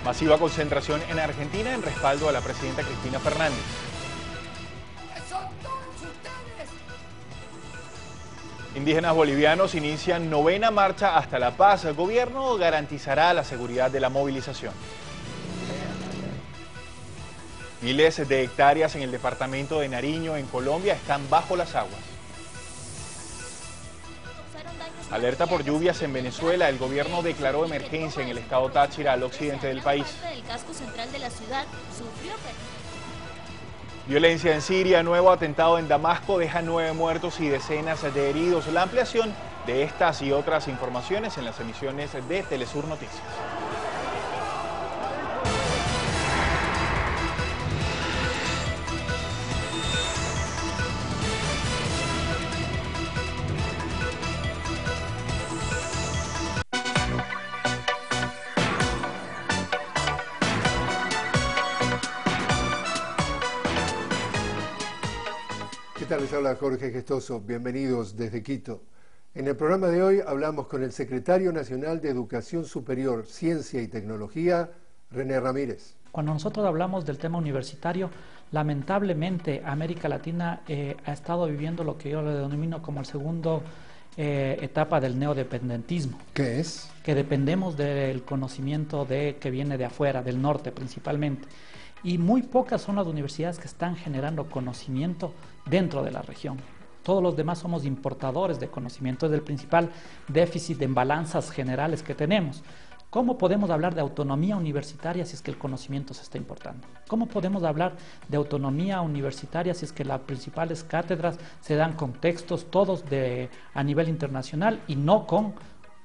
Masiva concentración en Argentina en respaldo a la presidenta Cristina Fernández. Indígenas bolivianos inician 9ª marcha hasta La Paz. El gobierno garantizará la seguridad de la movilización. Miles de hectáreas en el departamento de Nariño, en Colombia, están bajo las aguas. Alerta por lluvias en Venezuela. El gobierno declaró emergencia en el estado Táchira, al occidente del país. Violencia en Siria. Nuevo atentado en Damasco deja 9 muertos y decenas de heridos. La ampliación de estas y otras informaciones en las emisiones de Telesur Noticias. ¿Qué tal? Les habla Jorge Gestoso. Bienvenidos desde Quito. En el programa de hoy hablamos con el Secretario Nacional de Educación Superior, Ciencia y Tecnología, René Ramírez. Cuando nosotros hablamos del tema universitario, lamentablemente América Latina ha estado viviendo lo que yo le denomino como el segundo etapa del neodependentismo. ¿Qué es? Que dependemos del conocimiento que viene de afuera, del norte principalmente. Y muy pocas son las universidades que están generando conocimiento dentro de la región. Todos los demás somos importadores de conocimiento, es el principal déficit en balanzas generales que tenemos. ¿Cómo podemos hablar de autonomía universitaria si es que el conocimiento se está importando? ¿Cómo podemos hablar de autonomía universitaria si es que las principales cátedras se dan con textos todos a nivel internacional y no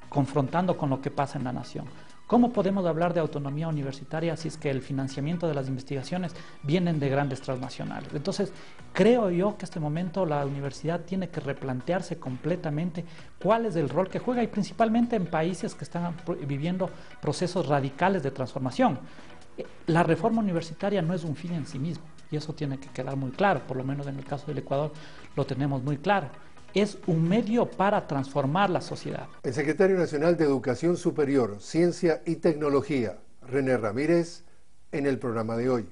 confrontando con lo que pasa en la nación? ¿Cómo podemos hablar de autonomía universitaria si es que el financiamiento de las investigaciones vienen de grandes transnacionales? Entonces, creo yo que en este momento la universidad tiene que replantearse completamente cuál es el rol que juega, y principalmente en países que están viviendo procesos radicales de transformación. La reforma universitaria no es un fin en sí mismo, y eso tiene que quedar muy claro, por lo menos en el caso del Ecuador lo tenemos muy claro. Es un medio para transformar la sociedad. El Secretario Nacional de Educación Superior, Ciencia y Tecnología, René Ramírez, en el programa de hoy.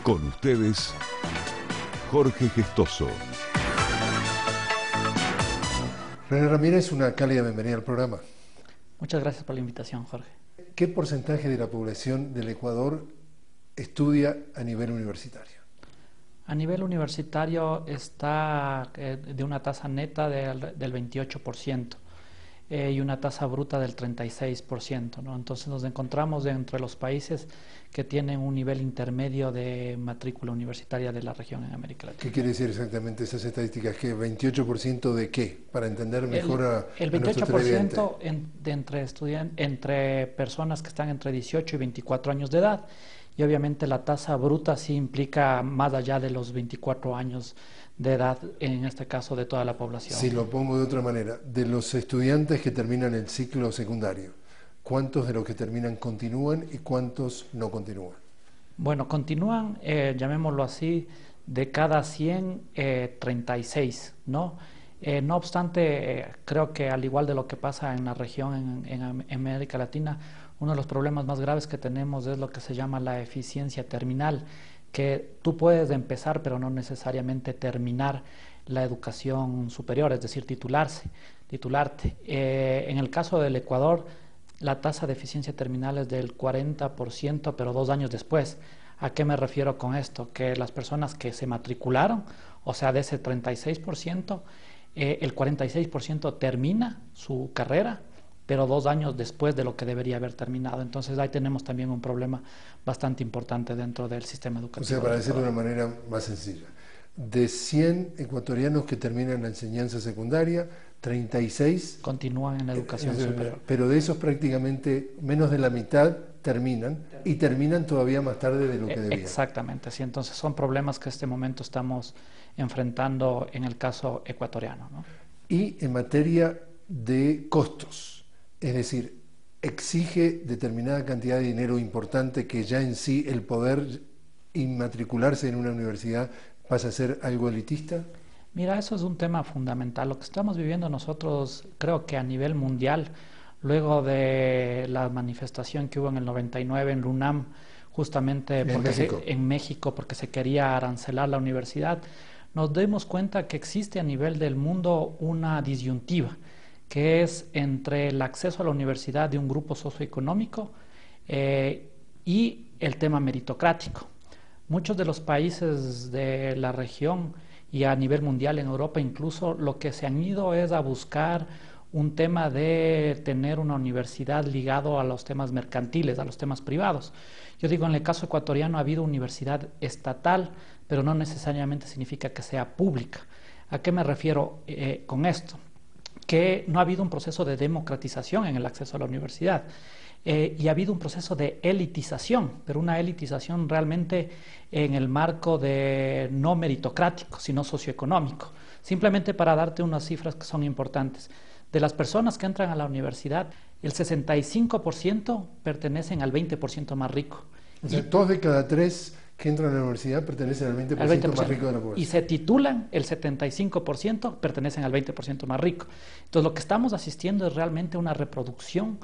Con ustedes, Jorge Gestoso. René Ramírez, una cálida bienvenida al programa. Muchas gracias por la invitación, Jorge. ¿Qué porcentaje de la población del Ecuador estudia a nivel universitario? A nivel universitario está de una tasa neta del 28% y una tasa bruta del 36%, ¿no? Entonces nos encontramos entre los países que tienen un nivel intermedio de matrícula universitaria de la región en América Latina. ¿Qué quiere decir exactamente esas estadísticas? ¿Qué 28% de qué? Para entender mejor el 28% entre personas que están entre 18 y 24 años de edad, y obviamente la tasa bruta sí implica más allá de los 24 años de edad, en este caso de toda la población. Si lo pongo de otra manera, de los estudiantes que terminan el ciclo secundario, ¿cuántos de los que terminan continúan y cuántos no continúan? Bueno, continúan, llamémoslo así, de cada 100, 36, ¿no? No obstante, creo que al igual de lo que pasa en la región, en América Latina, uno de los problemas más graves que tenemos es lo que se llama la eficiencia terminal, que tú puedes empezar pero no necesariamente terminar la educación superior, es decir, titularte. En el caso del Ecuador, la tasa de eficiencia terminal es del 40%, pero 2 años después. ¿A qué me refiero con esto? Que las personas que se matricularon, o sea, de ese 36%, el 46% termina su carrera, pero 2 años después de lo que debería haber terminado. Entonces ahí tenemos también un problema bastante importante dentro del sistema educativo. O sea, para decirlo de una manera más sencilla, de 100 ecuatorianos que terminan la enseñanza secundaria, 36 continúan en la educación superior. Pero de esos prácticamente menos de la mitad terminan, y terminan todavía más tarde de lo que debían. Exactamente, sí. Entonces son problemas que en este momento estamos enfrentando en el caso ecuatoriano, ¿no? Y en materia de costos, es decir, exige determinada cantidad de dinero importante que ya en sí el poder inmatricularse en una universidad pasa a ser algo elitista? Mira, eso es un tema fundamental. Lo que estamos viviendo nosotros, creo que a nivel mundial, luego de la manifestación que hubo en el 99 en la UNAM, justamente en México, porque se quería arancelar la universidad, nos dimos cuenta que existe a nivel del mundo una disyuntiva, que es entre el acceso a la universidad de un grupo socioeconómico y el tema meritocrático. Muchos de los países de la región y a nivel mundial, en Europa incluso, lo que se han ido es a buscar un tema de tener una universidad ligado a los temas mercantiles, a los temas privados. Yo digo, en el caso ecuatoriano ha habido universidad estatal, pero no necesariamente significa que sea pública. ¿A qué me refiero con esto? Que no ha habido un proceso de democratización en el acceso a la universidad. Y ha habido un proceso de elitización, pero una elitización realmente en el marco de no meritocrático, sino socioeconómico. Simplemente para darte unas cifras que son importantes. De las personas que entran a la universidad, el 65% pertenecen al 20% más rico. O sea, 2 de cada 3 que entran a la universidad pertenecen al 20% más rico de la población. Y se titulan, el 75% pertenecen al 20% más rico. Entonces, lo que estamos asistiendo es realmente una reproducción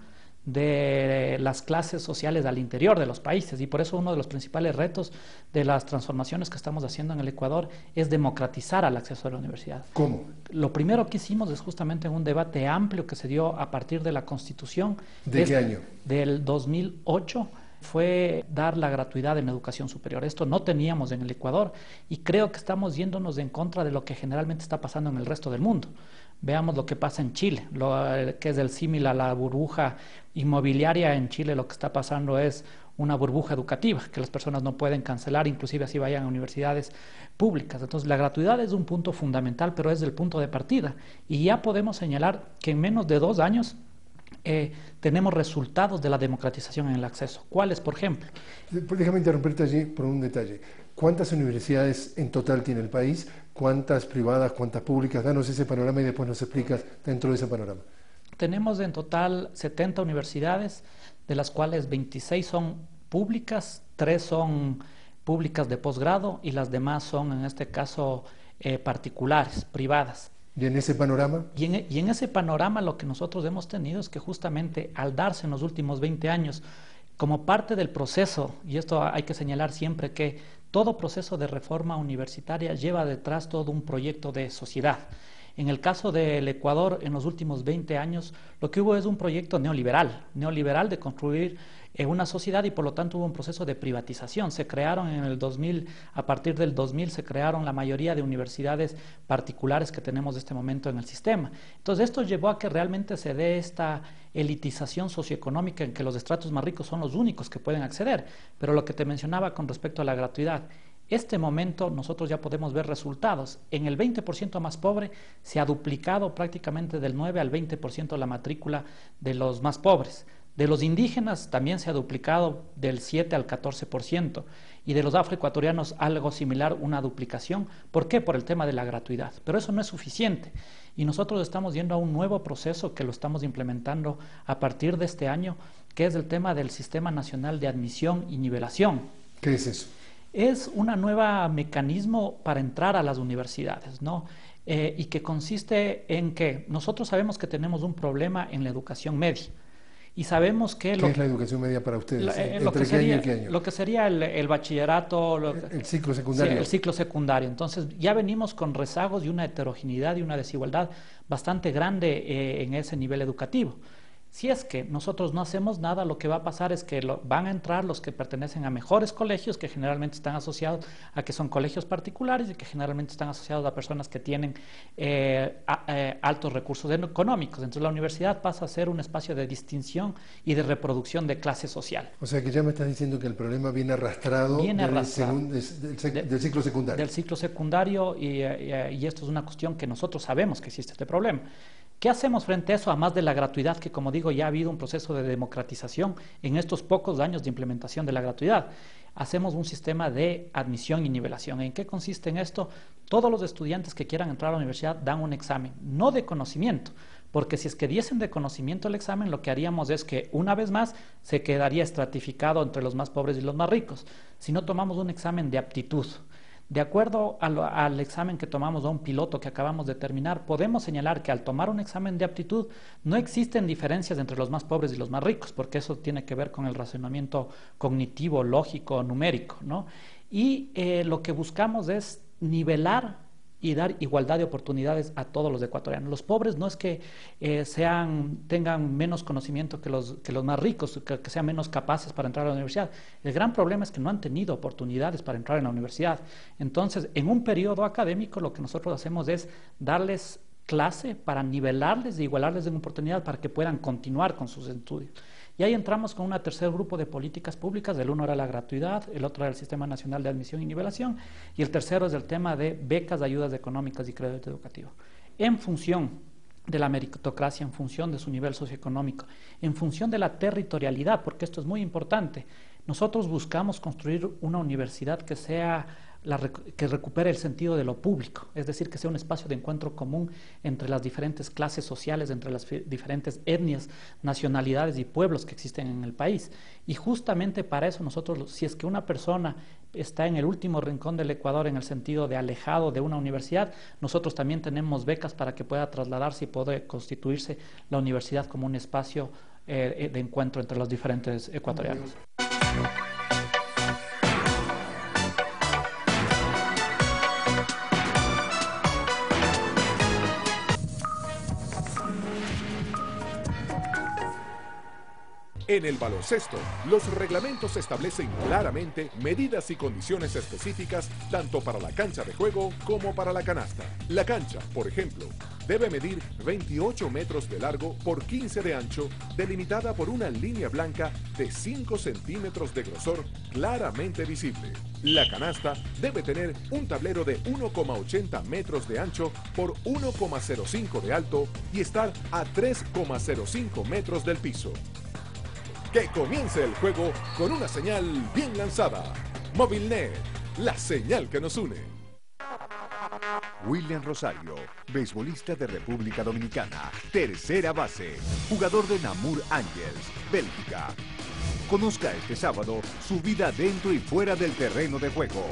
de las clases sociales al interior de los países, y por eso uno de los principales retos de las transformaciones que estamos haciendo en el Ecuador es democratizar el acceso a la universidad. ¿Cómo? Lo primero que hicimos es justamente un debate amplio que se dio a partir de la Constitución. ¿De qué año? Del 2008. Fue dar la gratuidad en educación superior. Esto no teníamos en el Ecuador y creo que estamos yéndonos en contra de lo que generalmente está pasando en el resto del mundo. Veamos lo que pasa en Chile, que es el símil a la burbuja inmobiliaria. En Chile lo que está pasando es una burbuja educativa, que las personas no pueden cancelar, inclusive así vayan a universidades públicas. Entonces, la gratuidad es un punto fundamental, pero es el punto de partida. Y ya podemos señalar que en menos de 2 años tenemos resultados de la democratización en el acceso. ¿Cuáles, por ejemplo? Déjame interrumpirte allí por un detalle. ¿Cuántas universidades en total tiene el país? ¿Cuántas privadas, cuántas públicas? Danos ese panorama y después nos explicas dentro de ese panorama. Tenemos en total 70 universidades, de las cuales 26 son públicas, 3 son públicas de posgrado y las demás son, en este caso, particulares, privadas. ¿Y en ese panorama? Y en ese panorama lo que nosotros hemos tenido es que justamente al darse en los últimos 20 años, como parte del proceso, y esto hay que señalar siempre que todo proceso de reforma universitaria lleva detrás todo un proyecto de sociedad. En el caso del Ecuador, en los últimos 20 años, lo que hubo es un proyecto neoliberal de construir una sociedad y por lo tanto hubo un proceso de privatización. Se crearon en el 2000, a partir del 2000 se crearon la mayoría de universidades particulares que tenemos en este momento en el sistema. Entonces esto llevó a que realmente se dé esta elitización socioeconómica en que los estratos más ricos son los únicos que pueden acceder. Pero lo que te mencionaba con respecto a la gratuidad, este momento nosotros ya podemos ver resultados. En el 20% más pobre se ha duplicado prácticamente del 9 al 20% la matrícula de los más pobres. De los indígenas también se ha duplicado del 7 al 14%. Y de los afroecuatorianos algo similar, una duplicación. ¿Por qué? Por el tema de la gratuidad. Pero eso no es suficiente. Y nosotros estamos yendo a un nuevo proceso que lo estamos implementando a partir de este año, que es el tema del Sistema Nacional de Admisión y Nivelación. ¿Qué es eso? Es un nuevo mecanismo para entrar a las universidades, ¿no? Y que consiste en que nosotros sabemos que tenemos un problema en la educación media. Y sabemos que... ¿Qué es la educación media para ustedes? ¿Entre qué año y qué año? Lo que sería el bachillerato... El ciclo secundario. Sí, el ciclo secundario. Entonces, ya venimos con rezagos y una heterogeneidad y una desigualdad bastante grande en ese nivel educativo. Si es que nosotros no hacemos nada, lo que va a pasar es que van a entrar los que pertenecen a mejores colegios, que generalmente están asociados a que son colegios particulares y que generalmente están asociados a personas que tienen altos recursos económicos. Entonces la universidad pasa a ser un espacio de distinción y de reproducción de clase social. O sea que ya me estás diciendo que el problema viene arrastrado, del ciclo secundario. Del ciclo secundario y esto es una cuestión que nosotros sabemos que existe este problema. ¿Qué hacemos frente a eso? Además de la gratuidad, que como digo, ya ha habido un proceso de democratización en estos pocos años de implementación de la gratuidad. Hacemos un sistema de admisión y nivelación. ¿En qué consiste en esto? Todos los estudiantes que quieran entrar a la universidad dan un examen, no de conocimiento, porque si es que diesen de conocimiento el examen, lo que haríamos es que una vez más se quedaría estratificado entre los más pobres y los más ricos. Si no tomamos un examen de aptitud, de acuerdo al examen que tomamos a un piloto que acabamos de terminar, podemos señalar que al tomar un examen de aptitud no existen diferencias entre los más pobres y los más ricos, porque eso tiene que ver con el razonamiento cognitivo, lógico, numérico, ¿no? Y lo que buscamos es nivelar y dar igualdad de oportunidades a todos los ecuatorianos. Los pobres no es que tengan menos conocimiento que los más ricos, que sean menos capaces para entrar a la universidad. El gran problema es que no han tenido oportunidades para entrar en la universidad. Entonces, en un periodo académico, lo que nosotros hacemos es darles clase para nivelarles e igualarles en oportunidad para que puedan continuar con sus estudios. Y ahí entramos con un tercer grupo de políticas públicas. El uno era la gratuidad, el otro era el Sistema Nacional de Admisión y Nivelación, y el tercero es el tema de becas, ayudas económicas y crédito educativo. En función de la meritocracia, en función de su nivel socioeconómico, en función de la territorialidad, porque esto es muy importante, nosotros buscamos construir una universidad que recupere el sentido de lo público, es decir, que sea un espacio de encuentro común entre las diferentes clases sociales, entre las diferentes etnias, nacionalidades y pueblos que existen en el país. Y justamente para eso nosotros, si es que una persona está en el último rincón del Ecuador en el sentido de alejado de una universidad, nosotros también tenemos becas para que pueda trasladarse y pueda constituirse la universidad como un espacio de encuentro entre los diferentes ecuatorianos. En el baloncesto, los reglamentos establecen claramente medidas y condiciones específicas tanto para la cancha de juego como para la canasta. La cancha, por ejemplo, debe medir 28 metros de largo por 15 de ancho, delimitada por una línea blanca de 5 centímetros de grosor claramente visible. La canasta debe tener un tablero de 1,80 metros de ancho por 1,05 de alto y estar a 3,05 metros del piso. Que comience el juego con una señal bien lanzada. Movilnet, la señal que nos une. William Rosario, beisbolista de República Dominicana, tercera base, jugador de Namur Angels, Bélgica. Conozca este sábado su vida dentro y fuera del terreno de juego.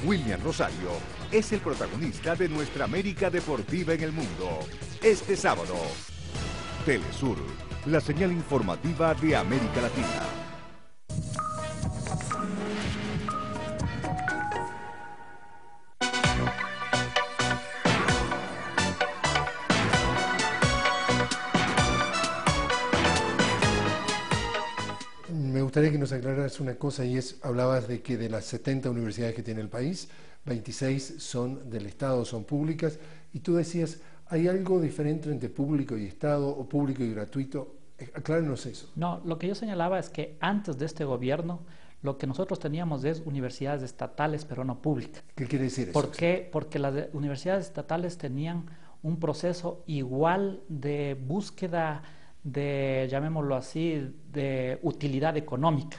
William Rosario es el protagonista de nuestra América Deportiva en el mundo. Este sábado, Telesur, la señal informativa de América Latina. Me gustaría que nos aclararas una cosa, y es, hablabas de que de las 70 universidades que tiene el país, 26 son del Estado, son públicas, y tú decías, ¿hay algo diferente entre público y Estado o público y gratuito? Aclárenos eso. No, lo que yo señalaba es que antes de este gobierno, lo que nosotros teníamos es universidades estatales, pero no públicas. ¿Qué quiere decir eso? ¿Por qué? Porque las universidades estatales tenían un proceso igual de búsqueda de, llamémoslo así, de utilidad económica.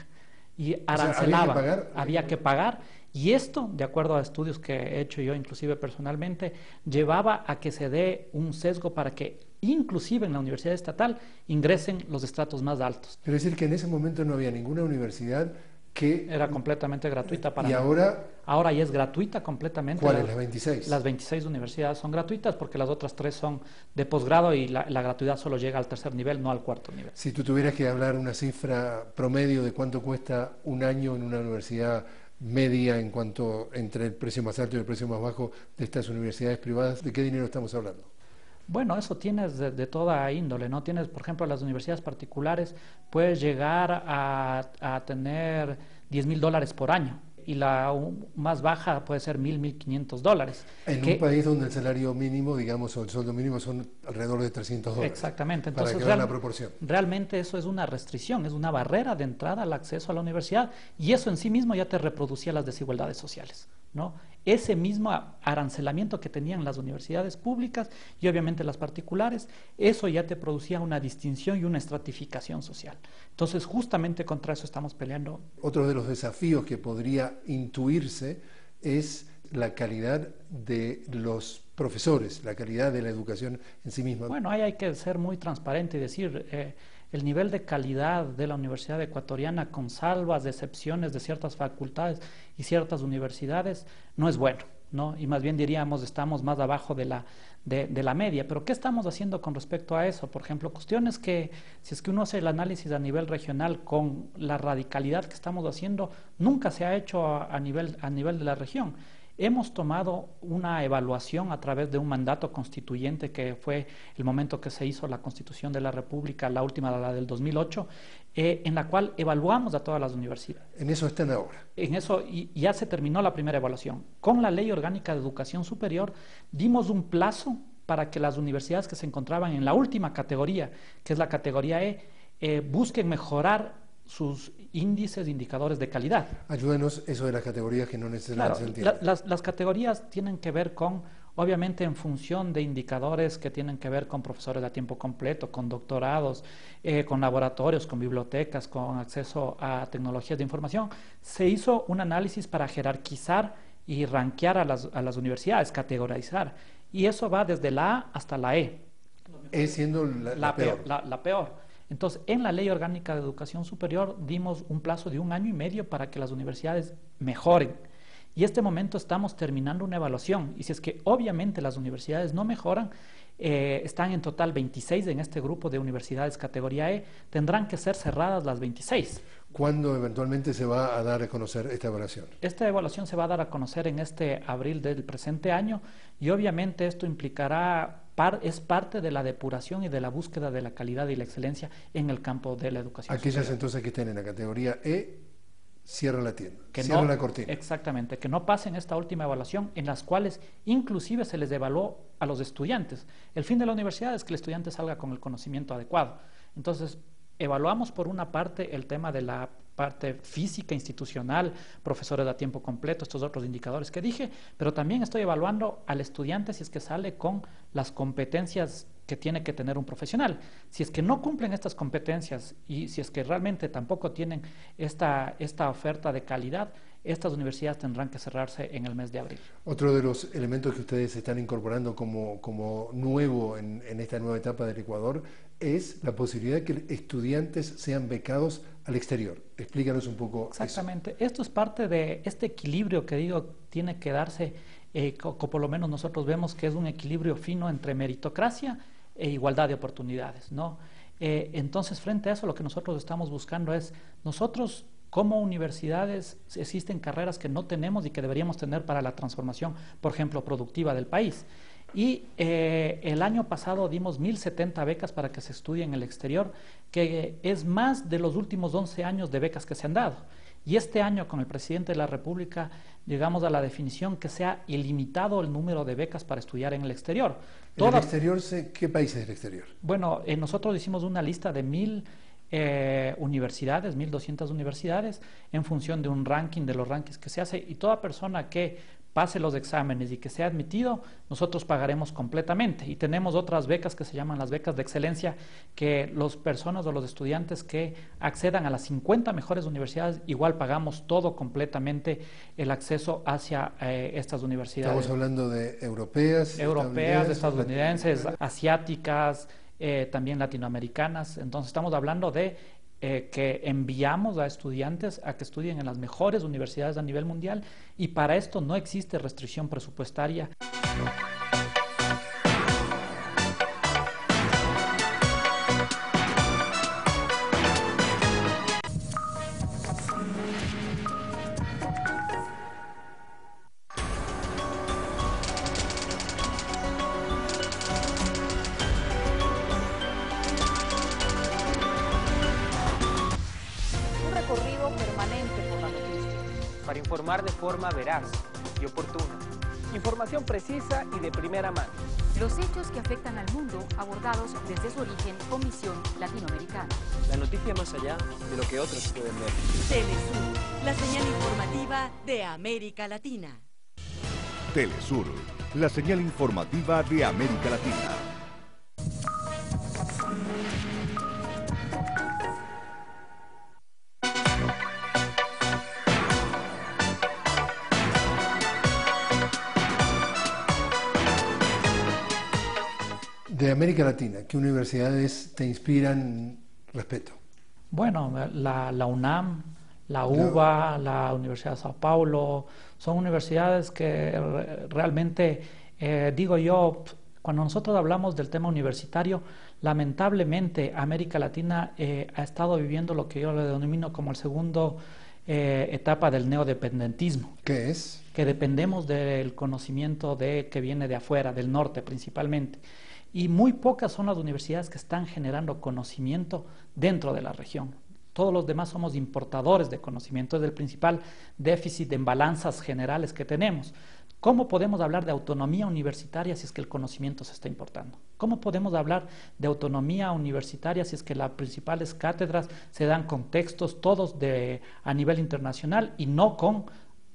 Y arancelaba, había que pagar. Y esto, de acuerdo a estudios que he hecho yo inclusive personalmente, llevaba a que se dé un sesgo para que inclusive en la universidad estatal ingresen los estratos más altos. Quiero decir que en ese momento no había ninguna universidad que... Era completamente gratuita para... ¿Y ahora? Ahora ya es gratuita completamente. ¿Cuáles? ¿Las 26? Las 26 universidades son gratuitas porque las otras 3 son de posgrado y la gratuidad solo llega al tercer nivel, no al cuarto nivel. Si tú tuvieras que hablar una cifra promedio de cuánto cuesta un año en una universidad media en cuanto entre el precio más alto y el precio más bajo de estas universidades privadas, ¿de qué dinero estamos hablando? Bueno, eso tienes de toda índole, ¿no? Tienes, por ejemplo, las universidades particulares, puedes llegar a tener $10,000 por año, y la más baja puede ser $1,000, $1,500. En un país donde el salario mínimo, digamos, o el sueldo mínimo son alrededor de $300. Exactamente. Entonces, para que vean la proporción. Realmente eso es una restricción, es una barrera de entrada al acceso a la universidad, y eso en sí mismo ya te reproducía las desigualdades sociales, ¿no? Ese mismo arancelamiento que tenían las universidades públicas y obviamente las particulares, eso ya te producía una distinción y una estratificación social. Entonces, justamente contra eso estamos peleando. Otro de los desafíos que podría intuirse es la calidad de los profesores, la calidad de la educación en sí misma. Bueno, ahí hay que ser muy transparente y decir, el nivel de calidad de la Universidad Ecuatoriana, con salvas de excepciones de ciertas facultades y ciertas universidades, no es bueno, ¿no? Y más bien diríamos, estamos más abajo de la media. Pero ¿qué estamos haciendo con respecto a eso? Por ejemplo, cuestiones que, si es que uno hace el análisis a nivel regional con la radicalidad que estamos haciendo, nunca se ha hecho a nivel de la región. Hemos tomado una evaluación a través de un mandato constituyente, que fue el momento que se hizo la Constitución de la República, la última, la del 2008, en la cual evaluamos a todas las universidades. En eso están ahora. En eso, y ya se terminó la primera evaluación. Con la Ley Orgánica de Educación Superior dimos un plazo para que las universidades que se encontraban en la última categoría, que es la categoría E, busquen mejorar sus índices, indicadores de calidad. Ayúdanos eso de las categorías que no necesariamente se entienden. Las categorías tienen que ver con, obviamente, en función de indicadores que tienen que ver con profesores a tiempo completo, con doctorados, con laboratorios, con bibliotecas, con acceso a tecnologías de información. Se hizo un análisis para jerarquizar y rankear a las universidades, categorizar. Y eso va desde la A hasta la E. E siendo la peor. La peor. Entonces, en la Ley Orgánica de Educación Superior dimos un plazo de 1 año y medio para que las universidades mejoren. Y en este momento estamos terminando una evaluación. Y si es que obviamente las universidades no mejoran, están en total 26 en este grupo de universidades categoría E, tendrán que ser cerradas las 26. ¿Cuándo eventualmente se va a dar a conocer esta evaluación? Esta evaluación se va a dar a conocer en este abril del presente año, y obviamente esto implicará, es parte de la depuración y de la búsqueda de la calidad y la excelencia en el campo de la educación Aquellas superior. entonces que estén en la categoría E, cierran la tienda, Que cierran no, la cortina. Exactamente, que no pasen esta última evaluación, en las cuales inclusive se les evaluó a los estudiantes. El fin de la universidad es que el estudiante salga con el conocimiento adecuado. Entonces, evaluamos por una parte el tema de la parte física, institucional, profesores a tiempo completo, estos otros indicadores que dije, pero también estoy evaluando al estudiante si es que sale con las competencias que tiene que tener un profesional. Si es que no cumplen estas competencias y si es que realmente tampoco tienen esta oferta de calidad, estas universidades tendrán que cerrarse en el mes de abril. Otro de los elementos que ustedes están incorporando como nuevo en esta nueva etapa del Ecuador es la posibilidad de que estudiantes sean becados al exterior. Explícanos un poco. Exactamente. Esto es parte de este equilibrio que digo tiene que darse, por lo menos nosotros vemos que es un equilibrio fino entre meritocracia e igualdad de oportunidades, ¿no? Entonces, frente a eso, lo que nosotros estamos buscando es, nosotros como universidades, existen carreras que no tenemos y que deberíamos tener para la transformación, por ejemplo, productiva del país. Y el año pasado dimos 1.070 becas para que se estudie en el exterior, que es más de los últimos 11 años de becas que se han dado. Y este año, con el presidente de la República, llegamos a la definición que sea ilimitado el número de becas para estudiar en el exterior. ¿En el exterior, qué países del exterior? Bueno, nosotros hicimos una lista de 1.000 universidades, 1.200 universidades, en función de un ranking, de los rankings que se hace, y toda persona que pase los exámenes y que sea admitido, nosotros pagaremos completamente. Y tenemos otras becas que se llaman las becas de excelencia, que las personas o los estudiantes que accedan a las 50 mejores universidades, igual pagamos todo completamente el acceso hacia estas universidades. Estamos hablando de europeas, estadounidenses, asiáticas, también latinoamericanas. Entonces estamos hablando de que enviamos a estudiantes a que estudien en las mejores universidades a nivel mundial, y para esto no existe restricción presupuestaria. Para informar de forma veraz y oportuna. Información precisa y de primera mano. Los hechos que afectan al mundo abordados desde su origen con visión latinoamericana. La noticia más allá de lo que otros pueden ver. Telesur, la señal informativa de América Latina. Telesur, la señal informativa de América Latina. América Latina, ¿qué universidades te inspiran respeto? Bueno, la UNAM, la UBA, la Universidad de Sao Paulo, son universidades que realmente, digo yo, cuando nosotros hablamos del tema universitario, lamentablemente América Latina ha estado viviendo lo que yo le denomino como el segundo etapa del neodependentismo. ¿Qué es? Que dependemos del conocimiento que viene de afuera, del norte principalmente. Y muy pocas son las universidades que están generando conocimiento dentro de la región. Todos los demás somos importadores de conocimiento, es el principal déficit en balanzas generales que tenemos. ¿Cómo podemos hablar de autonomía universitaria si es que el conocimiento se está importando? ¿Cómo podemos hablar de autonomía universitaria si es que las principales cátedras se dan con textos todos a nivel internacional y no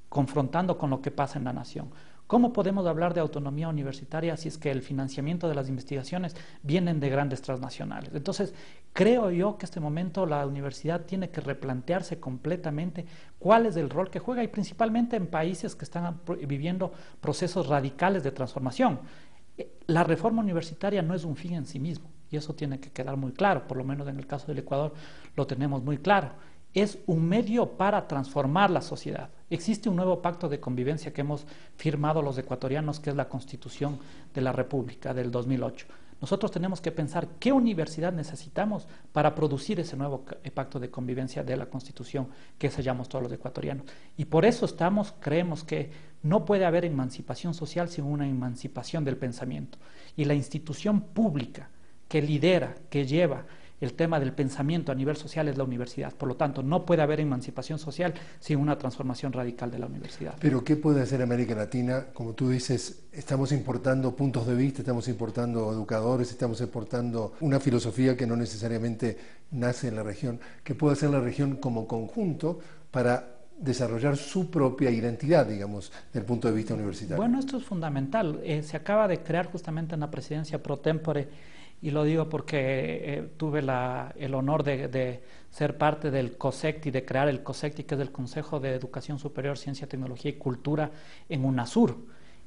confrontando con lo que pasa en la nación? ¿Cómo podemos hablar de autonomía universitaria si es que el financiamiento de las investigaciones vienen de grandes transnacionales? Entonces, creo yo que en este momento la universidad tiene que replantearse completamente cuál es el rol que juega, y principalmente en países que están viviendo procesos radicales de transformación. La reforma universitaria no es un fin en sí mismo, y eso tiene que quedar muy claro, por lo menos en el caso del Ecuador lo tenemos muy claro. Es un medio para transformar la sociedad. Existe un nuevo pacto de convivencia que hemos firmado los ecuatorianos, que es la Constitución de la República del 2008. Nosotros tenemos que pensar qué universidad necesitamos para producir ese nuevo pacto de convivencia de la Constitución que sellamos todos los ecuatorianos. Y por eso creemos que no puede haber emancipación social sin una emancipación del pensamiento. Y la institución pública que lidera, que lleva el tema del pensamiento a nivel social es la universidad. Por lo tanto, no puede haber emancipación social sin una transformación radical de la universidad. Pero ¿qué puede hacer América Latina? Como tú dices, estamos importando puntos de vista, estamos importando educadores, estamos importando una filosofía que no necesariamente nace en la región. ¿Qué puede hacer la región como conjunto para desarrollar su propia identidad, digamos, desde el punto de vista universitario? Bueno, esto es fundamental. Se acaba de crear justamente en la presidencia pro tempore, y lo digo porque tuve el honor de ser parte del COSECTI, de crear el COSECTI, que es el Consejo de Educación Superior, Ciencia, Tecnología y Cultura en UNASUR.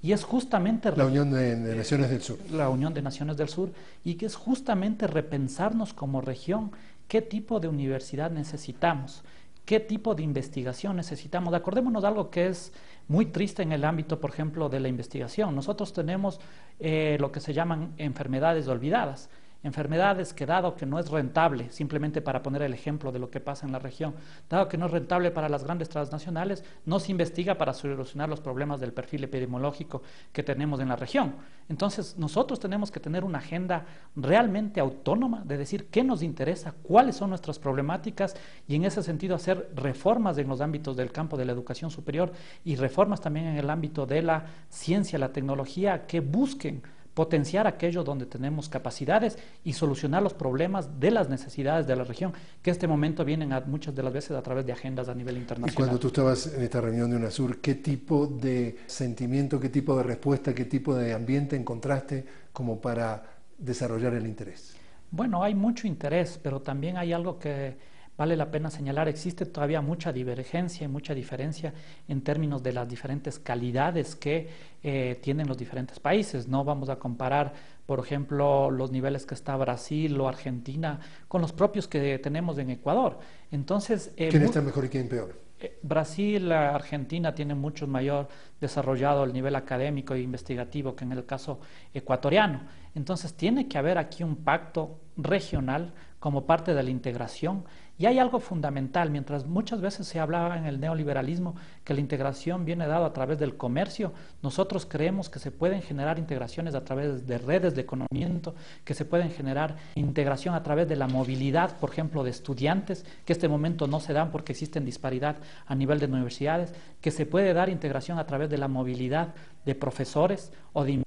Y es justamente... La Unión de Naciones del Sur. La Unión de Naciones del Sur, y que es justamente repensarnos como región qué tipo de universidad necesitamos, qué tipo de investigación necesitamos. Acordémonos de algo que es muy triste en el ámbito, por ejemplo, de la investigación. Nosotros tenemos lo que se llaman enfermedades olvidadas. Enfermedades que, dado que no es rentable, simplemente para poner el ejemplo de lo que pasa en la región, dado que no es rentable para las grandes transnacionales, no se investiga para solucionar los problemas del perfil epidemiológico que tenemos en la región. Entonces, nosotros tenemos que tener una agenda realmente autónoma de decir qué nos interesa, cuáles son nuestras problemáticas, y en ese sentido hacer reformas en los ámbitos del campo de la educación superior y reformas también en el ámbito de la ciencia, la tecnología, que busquen potenciar aquello donde tenemos capacidades y solucionar los problemas de las necesidades de la región, que en este momento vienen muchas de las veces a través de agendas a nivel internacional. Y cuando tú estabas en esta reunión de UNASUR, ¿qué tipo de sentimiento, qué tipo de respuesta, qué tipo de ambiente encontraste como para desarrollar el interés? Bueno, hay mucho interés, pero también hay algo que vale la pena señalar. Existe todavía mucha divergencia y mucha diferencia en términos de las diferentes calidades que tienen los diferentes países. No vamos a comparar, por ejemplo, los niveles que está Brasil o Argentina con los propios que tenemos en Ecuador. Entonces, ¿quién está mejor y quién peor? Brasil, Argentina tienen mucho mayor desarrollado el nivel académico e investigativo que en el caso ecuatoriano. Entonces tiene que haber aquí un pacto regional como parte de la integración. Y hay algo fundamental: mientras muchas veces se hablaba en el neoliberalismo que la integración viene dada a través del comercio, nosotros creemos que se pueden generar integraciones a través de redes de conocimiento, que se pueden generar integración a través de la movilidad, por ejemplo, de estudiantes, que en este momento no se dan porque existen disparidad a nivel de universidades, que se puede dar integración a través de la movilidad de profesores o de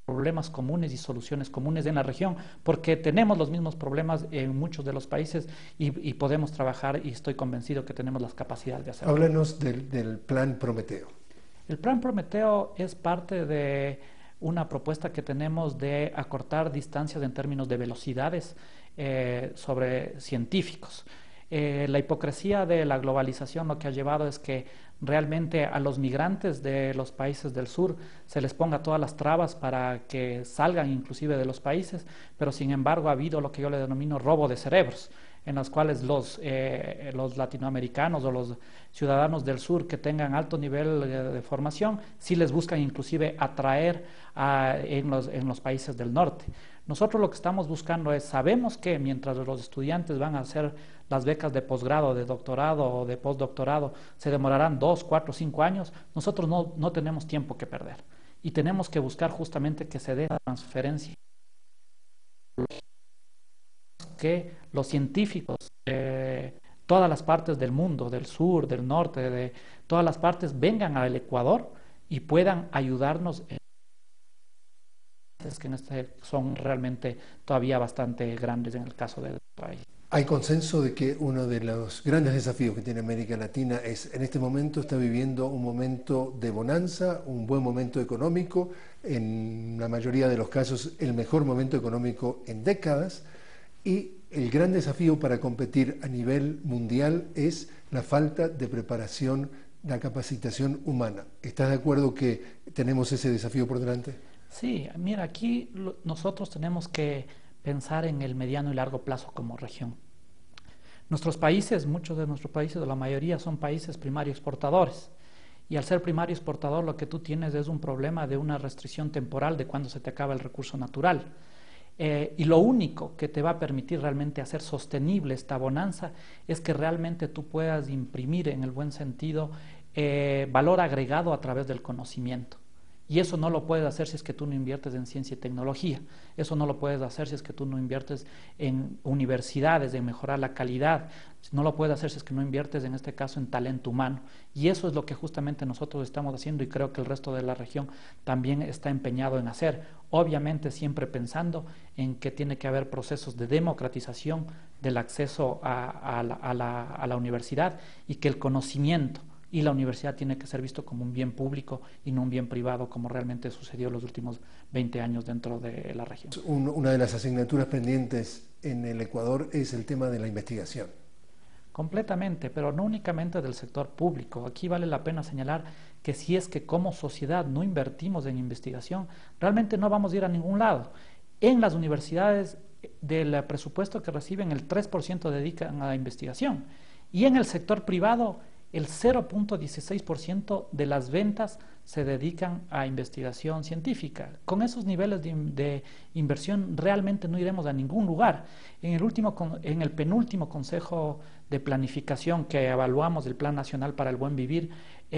problemas comunes y soluciones comunes en la región, porque tenemos los mismos problemas en muchos de los países y podemos trabajar, y estoy convencido que tenemos las capacidades de hacerlo. Háblanos del Plan Prometeo. El Plan Prometeo es parte de una propuesta que tenemos de acortar distancias en términos de velocidades sobre científicos. La hipocresía de la globalización lo que ha llevado es que realmente a los migrantes de los países del sur se les ponga todas las trabas para que salgan inclusive de los países, pero sin embargo ha habido lo que yo le denomino robo de cerebros, en las cuales los latinoamericanos o los ciudadanos del sur que tengan alto nivel de formación, sí les buscan inclusive atraer en los países del norte. Nosotros lo que estamos buscando es, sabemos que mientras los estudiantes van a hacer las becas de posgrado, de doctorado o de postdoctorado, se demorarán 2, 4, 5 años, nosotros no tenemos tiempo que perder. Y tenemos que buscar justamente que se dé la transferencia, que los científicos de todas las partes del mundo, del sur, del norte, de todas las partes, vengan al Ecuador y puedan ayudarnos en que son realmente todavía bastante grandes en el caso del país. Hay consenso de que uno de los grandes desafíos que tiene América Latina es, en este momento está viviendo un momento de bonanza, un buen momento económico, en la mayoría de los casos el mejor momento económico en décadas, y el gran desafío para competir a nivel mundial es la falta de preparación, la capacitación humana. ¿Estás de acuerdo que tenemos ese desafío por delante? Sí, mira, aquí nosotros tenemos que pensar en el mediano y largo plazo como región. Nuestros países, muchos de nuestros países, o la mayoría, son países primario exportadores. Y al ser primario exportador, lo que tú tienes es un problema de una restricción temporal de cuando se te acaba el recurso natural. Y lo único que te va a permitir realmente hacer sostenible esta bonanza es que realmente tú puedas imprimir, en el buen sentido, valor agregado a través del conocimiento. Y eso no lo puedes hacer si es que tú no inviertes en ciencia y tecnología. Eso no lo puedes hacer si es que tú no inviertes en universidades, en mejorar la calidad. No lo puedes hacer si es que no inviertes, en este caso, en talento humano. Y eso es lo que justamente nosotros estamos haciendo y creo que el resto de la región también está empeñado en hacer. Obviamente siempre pensando en que tiene que haber procesos de democratización del acceso a la universidad y que el conocimiento y la universidad tiene que ser visto como un bien público y no un bien privado, como realmente sucedió en los últimos 20 años dentro de la región. Una de las asignaturas pendientes en el Ecuador es el tema de la investigación. Completamente, pero no únicamente del sector público. Aquí vale la pena señalar que si es que como sociedad no invertimos en investigación, realmente no vamos a ir a ningún lado. En las universidades, del presupuesto que reciben, el 3% dedican a la investigación. Y en el sector privado, el 0.16% de las ventas se dedican a investigación científica. Con esos niveles de inversión realmente no iremos a ningún lugar. En el penúltimo Consejo de Planificación que evaluamos el Plan Nacional para el Buen Vivir,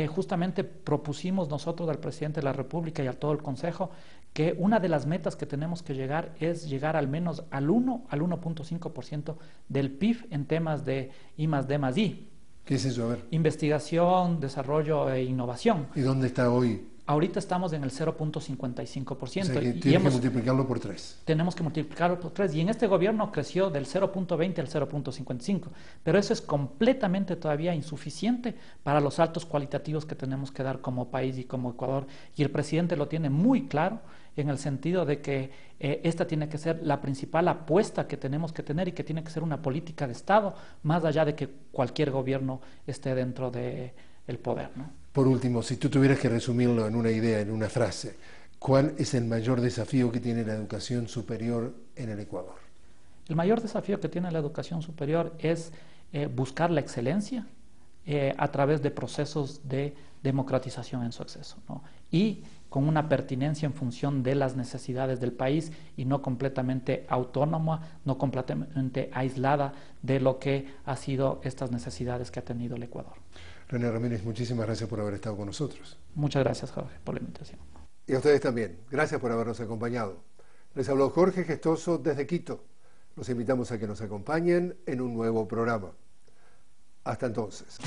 justamente propusimos nosotros al Presidente de la República y a todo el Consejo que una de las metas que tenemos que llegar es llegar al menos al 1.5% del PIB en temas de I+D+I. ¿Qué es eso? A ver. Investigación, desarrollo e innovación. ¿Y dónde está hoy? Ahorita estamos en el 0.55%. O sea que tienes que multiplicarlo por 3. Tenemos que multiplicarlo por 3. Y en este gobierno creció del 0.20 al 0.55. Pero eso es completamente todavía insuficiente para los saltos cualitativos que tenemos que dar como país y como Ecuador. Y el presidente lo tiene muy claro en el sentido de que esta tiene que ser la principal apuesta que tenemos que tener y que tiene que ser una política de Estado, más allá de que cualquier gobierno esté dentro del poder, ¿no? Por último, si tú tuvieras que resumirlo en una idea, en una frase, ¿cuál es el mayor desafío que tiene la educación superior en el Ecuador? El mayor desafío que tiene la educación superior es buscar la excelencia a través de procesos de democratización en su acceso, ¿no? Y con una pertinencia en función de las necesidades del país y no completamente autónoma, no completamente aislada de lo que ha sido estas necesidades que ha tenido el Ecuador. René Ramírez, muchísimas gracias por haber estado con nosotros. Muchas gracias, Jorge, por la invitación. Y a ustedes también, gracias por habernos acompañado. Les habló Jorge Gestoso desde Quito. Los invitamos a que nos acompañen en un nuevo programa. Hasta entonces.